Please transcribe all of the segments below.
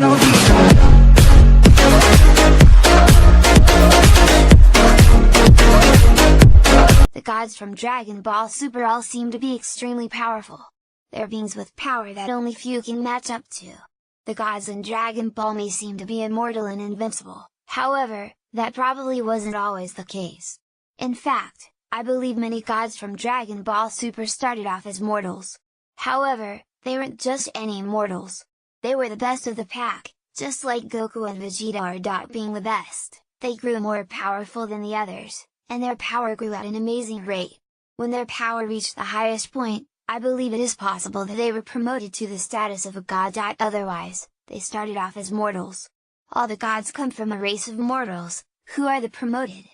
no Zen-oh. The gods from Dragon Ball Super all seem to be extremely powerful. They're beings with power that only few can match up to. The gods in Dragon Ball may seem to be immortal and invincible, however, that probably wasn't always the case. In fact, I believe many gods from Dragon Ball Super started off as mortals. However, they weren't just any mortals. They were the best of the pack, just like Goku and Vegeta are. Being the best, they grew more powerful than the others, and their power grew at an amazing rate. When their power reached the highest point, I believe it is possible that they were promoted to the status of a god. Otherwise, they started off as mortals. All the gods come from a race of mortals, who are the promoted.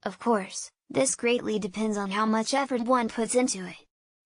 Of course, this greatly depends on how much effort one puts into it.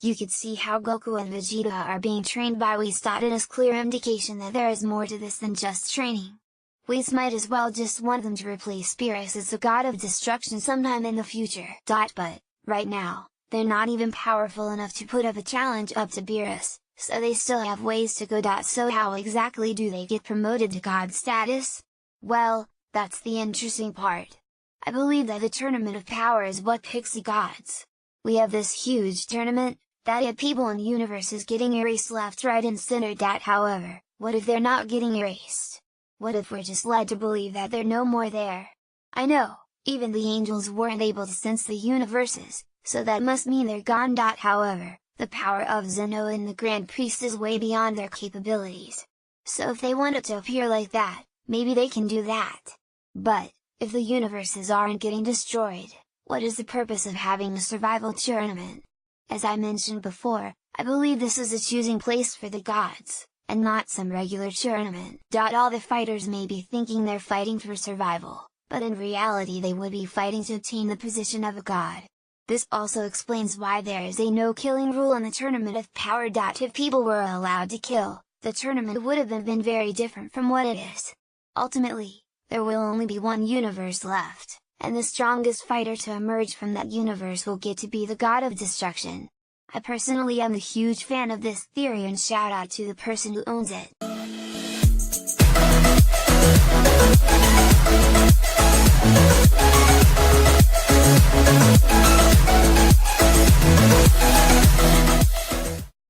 You could see how Goku and Vegeta are being trained by Whis. It is clear indication that there is more to this than just training. Whis might as well just want them to replace Beerus as the god of destruction sometime in the future. But, right now, they're not even powerful enough to put up a challenge up to Beerus, so they still have ways to go. So how exactly do they get promoted to god status? Well, that's the interesting part. I believe that the Tournament of Power is what picks the gods. We have this huge tournament, that had people in universes getting erased left, right and center. However, what if they're not getting erased? What if we're just led to believe that they're no more there? I know, even the angels weren't able to sense the universes, so that must mean they're gone. However, the power of Zen-oh and the Grand Priest is way beyond their capabilities. So if they want it to appear like that, maybe they can do that. But, if the universes aren't getting destroyed, what is the purpose of having a survival tournament? As I mentioned before, I believe this is a choosing place for the gods, and not some regular tournament. All the fighters may be thinking they're fighting for survival, but in reality they would be fighting to obtain the position of a god. This also explains why there is a no-killing rule in the Tournament of Power. If people were allowed to kill, the tournament would have been very different from what it is. Ultimately, there will only be one universe left, and the strongest fighter to emerge from that universe will get to be the god of destruction. I personally am a huge fan of this theory, and shout out to the person who owns it.